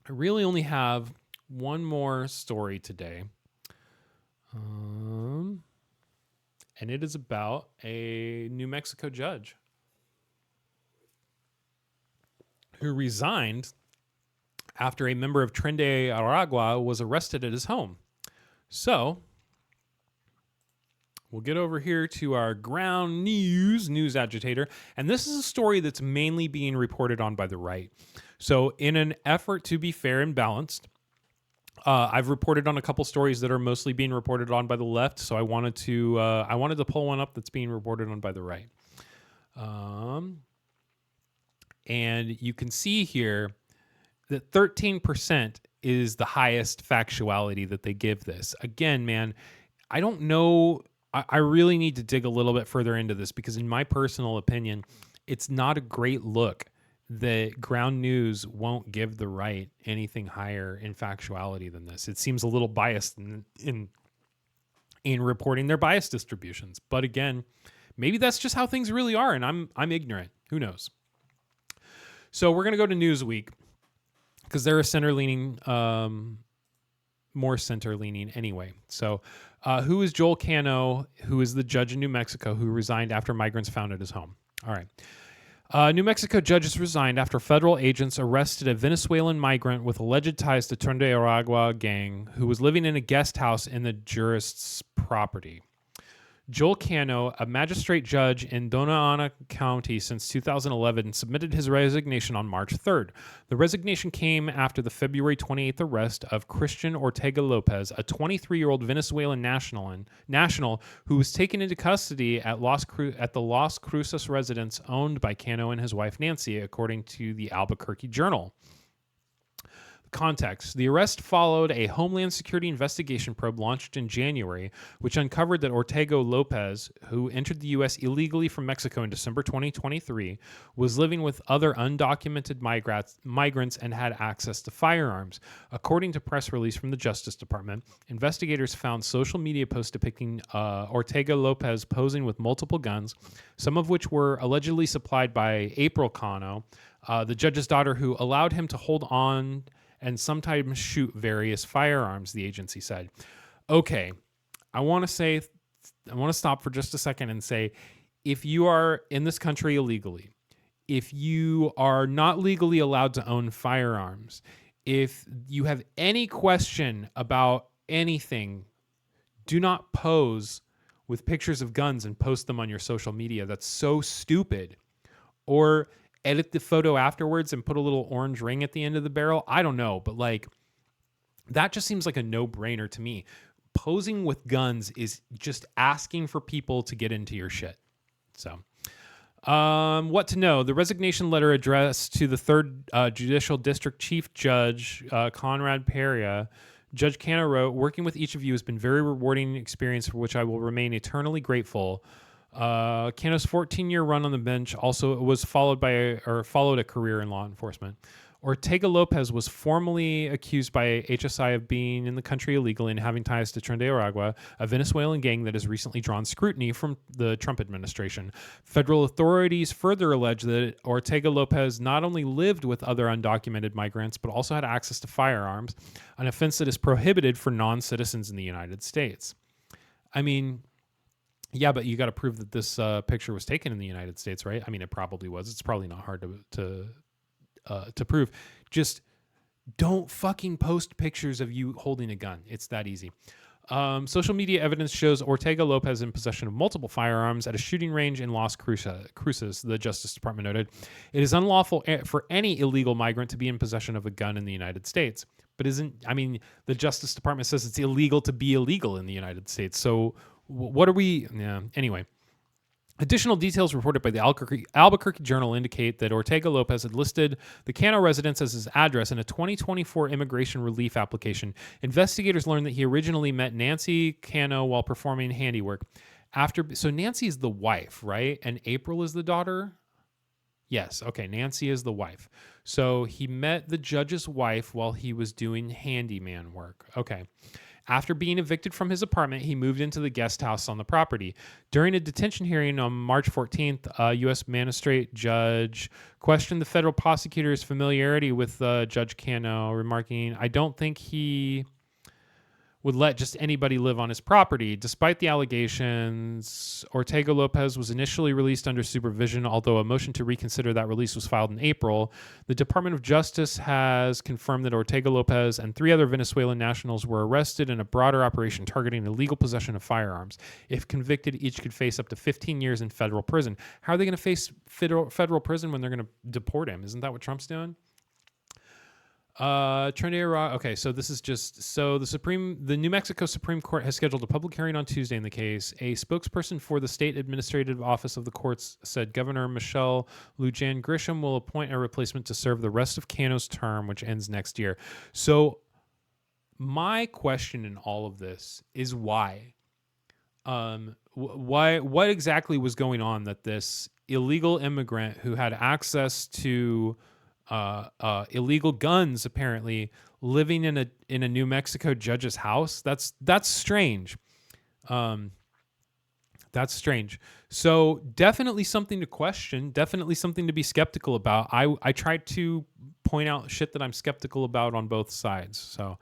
I really only have one more story today. And it is about a New Mexico judge who resigned after a member of Tren de Aragua was arrested at his home. So we'll get over here to our ground news agitator. And this is a story that's mainly being reported on by the right. So in an effort to be fair and balanced, I've reported on a couple stories that are mostly being reported on by the left. So I wanted to pull one up that's being reported on by the right. And you can see here that 13% is the highest factuality that they give this. Again, man, I don't know. I really need to dig a little bit further into this because, in my personal opinion, it's not a great look that ground news won't give the right anything higher in factuality than this. It seems a little biased in reporting their bias distributions. But again, maybe that's just how things really are, and I'm ignorant. Who knows? So we're gonna go to Newsweek because they're a center-leaning, more center-leaning anyway. So who is Joel Cano, who is the judge in New Mexico who resigned after migrants founded his home? All right. New Mexico judges resigned after federal agents arrested a Venezuelan migrant with alleged ties to Tren de Aragua gang who was living in a guest house in the jurist's property. Joel Cano, a magistrate judge in Dona Ana County since 2011, submitted his resignation on March 3rd. The resignation came after the February 28th arrest of Christian Ortega Lopez, a 23-year-old Venezuelan national who was taken into custody at the Las Cruces residence owned by Cano and his wife Nancy, according to the Albuquerque Journal. Context. The arrest followed a Homeland Security investigation probe launched in January, which uncovered that Ortega Lopez, who entered the U.S. illegally from Mexico in December 2023, was living with other undocumented migrants and had access to firearms. According to press release from the Justice Department, investigators found social media posts depicting Ortega Lopez posing with multiple guns, some of which were allegedly supplied by April Cano, the judge's daughter, who allowed him to hold on and sometimes shoot various firearms, the agency said. Okay, I want to stop for just a second and say, if you are in this country illegally, if you are not legally allowed to own firearms, if you have any question about anything, do not pose with pictures of guns and post them on your social media. That's so stupid. Or edit the photo afterwards and put a little orange ring at the end of the barrel. I don't know, but like that just seems like a no-brainer to me. Posing with guns is just asking for people to get into your shit. So, what to know? The resignation letter addressed to the 3rd Judicial District Chief Judge, Conrad Perea, Judge Cano wrote, "Working with each of you has been a very rewarding experience for which I will remain eternally grateful. Cano's 14-year run on the bench also was followed a career in law enforcement. Ortega Lopez was formally accused by HSI of being in the country illegally and having ties to Tren de Aragua, a Venezuelan gang that has recently drawn scrutiny from the Trump administration. Federal authorities further allege that Ortega Lopez not only lived with other undocumented migrants, but also had access to firearms, an offense that is prohibited for non-citizens in the United States." I mean, yeah, but you got to prove that this picture was taken in the United States, right? I mean, it probably was. It's probably not hard to prove. Just don't fucking post pictures of you holding a gun. It's that easy. Social media evidence shows Ortega Lopez in possession of multiple firearms at a shooting range in Las Cruces, the Justice Department noted. It is unlawful for any illegal migrant to be in possession of a gun in the United States. But the Justice Department says it's illegal to be illegal in the United States. So what are we? Yeah. Anyway, additional details reported by the Albuquerque Journal indicate that Ortega Lopez had listed the Cano residence as his address in a 2024 immigration relief application. Investigators learned that he originally met Nancy Cano while performing handiwork. So Nancy is the wife, right? And April is the daughter? Yes. Okay. Nancy is the wife. So he met the judge's wife while he was doing handyman work. Okay. After being evicted from his apartment, he moved into the guest house on the property. During a detention hearing on March 14th, a U.S. magistrate judge questioned the federal prosecutor's familiarity with Judge Cano, remarking, "I don't think he would let just anybody live on his property." Despite the allegations, Ortega Lopez was initially released under supervision, although a motion to reconsider that release was filed in April. The Department of Justice has confirmed that Ortega Lopez and 3 other Venezuelan nationals were arrested in a broader operation targeting illegal possession of firearms. If convicted, each could face up to 15 years in federal prison. How are they going to face federal prison when they're going to deport him? Isn't that what Trump's doing? Trinidad Rock. Okay, so this is just the New Mexico Supreme Court has scheduled a public hearing on Tuesday in the case. A spokesperson for the state administrative office of the courts said Governor Michelle Lujan Grisham will appoint a replacement to serve the rest of Cano's term, which ends next year. So my question in all of this is why? What exactly was going on that this illegal immigrant who had access to illegal guns, apparently living in a New Mexico judge's house? That's strange. That's strange. So definitely something to question, definitely something to be skeptical about. I tried to point out shit that I'm skeptical about on both sides. So